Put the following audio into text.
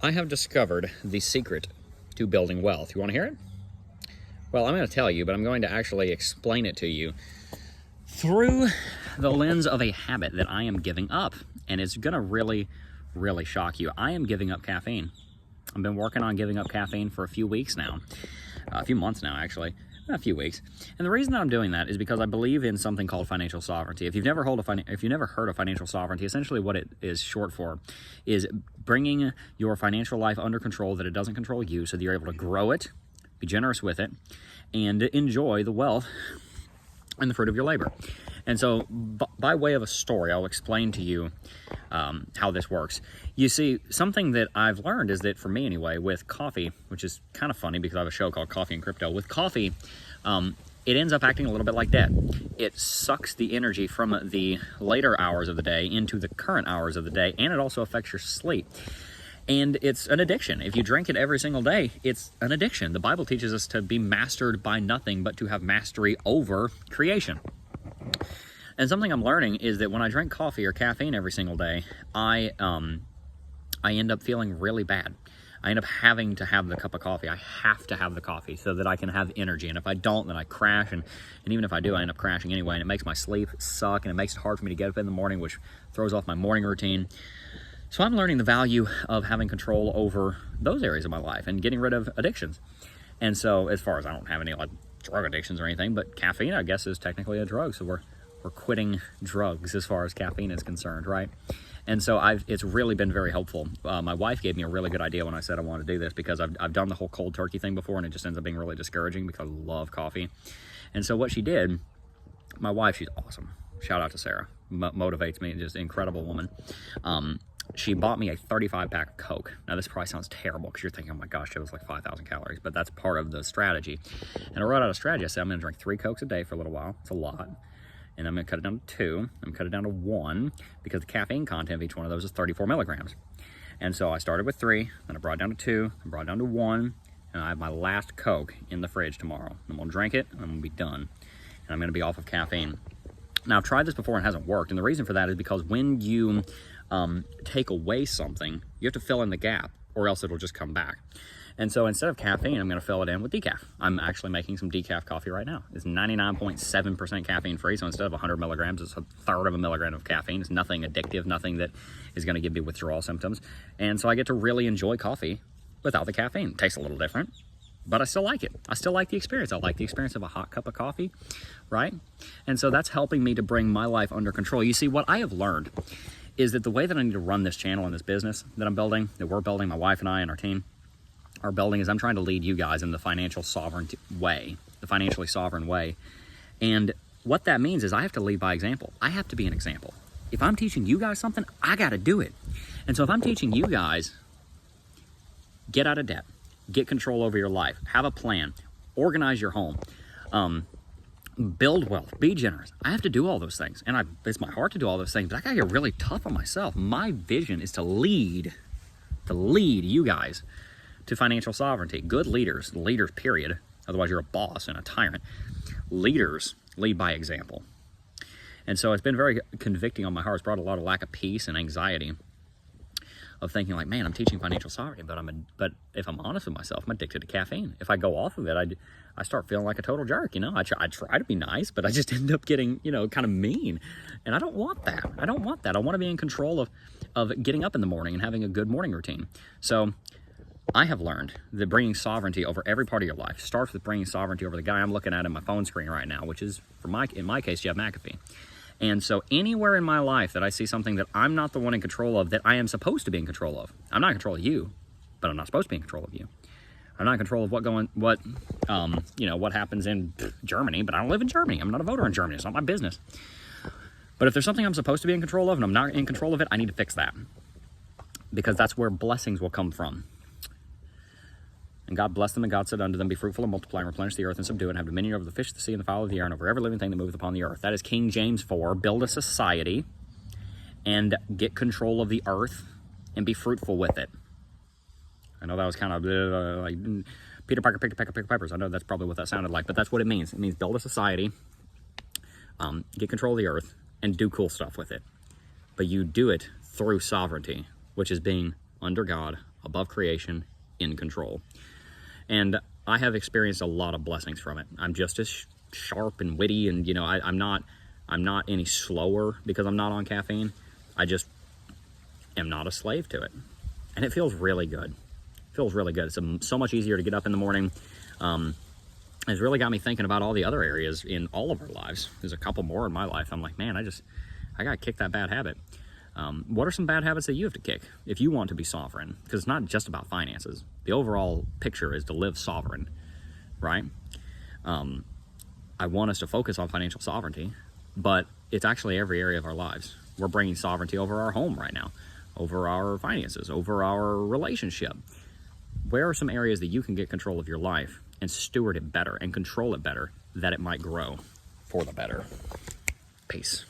I have discovered the secret to building wealth. You want to hear it? Well, I'm going to tell you, but I'm going to actually explain it to you through the lens of a habit that I am giving up. And it's going to really, really shock you. I am giving up caffeine. I've been working on giving up caffeine for a few weeks now. A few months now, actually. A few weeks. And the reason that I'm doing that is because I believe in something called financial sovereignty. If you've never heard of financial sovereignty, essentially what it is short for is bringing your financial life under control, that it doesn't control you, so that you're able to grow it, be generous with it, and enjoy the wealth and the fruit of your labor. And so by way of a story, I'll explain to you how this works. You see, something that I've learned is that, for me anyway, with coffee, which is kind of funny because I have a show called Coffee and Crypto, with coffee, it ends up acting a little bit like debt. It sucks the energy from the later hours of the day into the current hours of the day, and it also affects your sleep. And it's an addiction. If you drink it every single day, it's an addiction. The Bible teaches us to be mastered by nothing but to have mastery over creation. And something I'm learning is that when I drink coffee or caffeine every single day, I end up feeling really bad. I end up having to have the cup of coffee. I have to have the coffee so that I can have energy. And if I don't, then I crash. And even if I do, I end up crashing anyway. And it makes my sleep suck. And it makes it hard for me to get up in the morning, which throws off my morning routine. So I'm learning the value of having control over those areas of my life and getting rid of addictions. And so, as far as, I don't have any like drug addictions or anything, but caffeine, I guess, is technically a drug. So we're quitting drugs as far as caffeine is concerned, right? And so it's really been very helpful. My wife gave me a really good idea when I said I wanted to do this, because I've done the whole cold turkey thing before, and it just ends up being really discouraging because I love coffee. And so what she did, my wife, she's awesome. Shout out to Sarah. Motivates me, just an incredible woman. She bought me a 35-pack of Coke. Now, this probably sounds terrible because you're thinking, oh my gosh, it was like 5,000 calories, but that's part of the strategy. And I wrote out a strategy. I said, I'm going to drink 3 Cokes a day for a little while. It's a lot. And I'm going to cut it down to 2. I'm going to cut it down to 1 because the caffeine content of each one of those is 34 milligrams. And so I started with 3, then I brought it down to 2, I brought it down to 1, and I have my last Coke in the fridge tomorrow. I'm going to drink it, and I'm going to be done. And I'm going to be off of caffeine. Now, I've tried this before and it hasn't worked. And the reason for that is because when you take away something, you have to fill in the gap, or else it'll just come back. And so instead of caffeine, I'm going to fill it in with decaf. I'm actually making some decaf coffee right now. It's 99.7% caffeine free. So instead of 100 milligrams, it's 1/3 of a milligram of caffeine. It's nothing addictive, nothing that is going to give me withdrawal symptoms. And so I get to really enjoy coffee without the caffeine. It tastes a little different, but I still like it. I still like the experience. I like the experience of a hot cup of coffee, right? And so that's helping me to bring my life under control. You see, what I have learned is that the way that I need to run this channel and this business that I'm building, that we're building, my wife and I and our team are building, is I'm trying to lead you guys in the financial sovereignty way, the financially sovereign way. And what that means is I have to lead by example. I have to be an example. If I'm teaching you guys something, I got to do it. And so if I'm teaching you guys, get out of debt, get control over your life, have a plan, organize your home, build wealth, be generous. I have to do all those things. And it's my heart to do all those things, but I got to get really tough on myself. My vision is to lead you guys to financial sovereignty. Good leaders period. Otherwise you're a boss and a tyrant. Leaders lead by example. And so it's been very convicting on my heart. It's brought a lot of lack of peace and anxiety of thinking like, man, I'm teaching financial sovereignty, but if I'm honest with myself, I'm addicted to caffeine. If I go off of it, I start feeling like a total jerk, I try to be nice, but I just end up getting, kind of mean. And I don't want that. I want to be in control of getting up in the morning and having a good morning routine. So I have learned that bringing sovereignty over every part of your life starts with bringing sovereignty over the guy I'm looking at in my phone screen right now, which is, in my case, Jeff McAfee. And so anywhere in my life that I see something that I'm not the one in control of, that I am supposed to be in control of. I'm not in control of you, but I'm not supposed to be in control of you. I'm not in control of what happens in Germany, but I don't live in Germany. I'm not a voter in Germany. It's not my business. But if there's something I'm supposed to be in control of and I'm not in control of it, I need to fix that. Because that's where blessings will come from. And God blessed them, and God said unto them, be fruitful and multiply and replenish the earth and subdue it, and have dominion over the fish of the sea and the fowl of the air and over every living thing that moveth upon the earth. That is King James 4. Build a society and get control of the earth and be fruitful with it. I know that was kind of like Peter Parker picked a peck of pickled peppers. I know that's probably what that sounded like, but that's what it means. It means build a society, get control of the earth, and do cool stuff with it. But you do it through sovereignty, which is being under God above creation, in control. And I have experienced a lot of blessings from it. I'm just as sharp and witty, and I'm not any slower because I'm not on caffeine. I just am not a slave to it, and it feels really good. It feels really good. It's so much easier to get up in the morning. It's really got me thinking about all the other areas in all of our lives. There's a couple more in my life. I'm like, man, I gotta kick that bad habit. What are some bad habits that you have to kick if you want to be sovereign? Because it's not just about finances. The overall picture is to live sovereign, right? I want us to focus on financial sovereignty, but it's actually every area of our lives. We're bringing sovereignty over our home right now, over our finances, over our relationship. Where are some areas that you can get control of your life and steward it better and control it better, that it might grow for the better? Peace.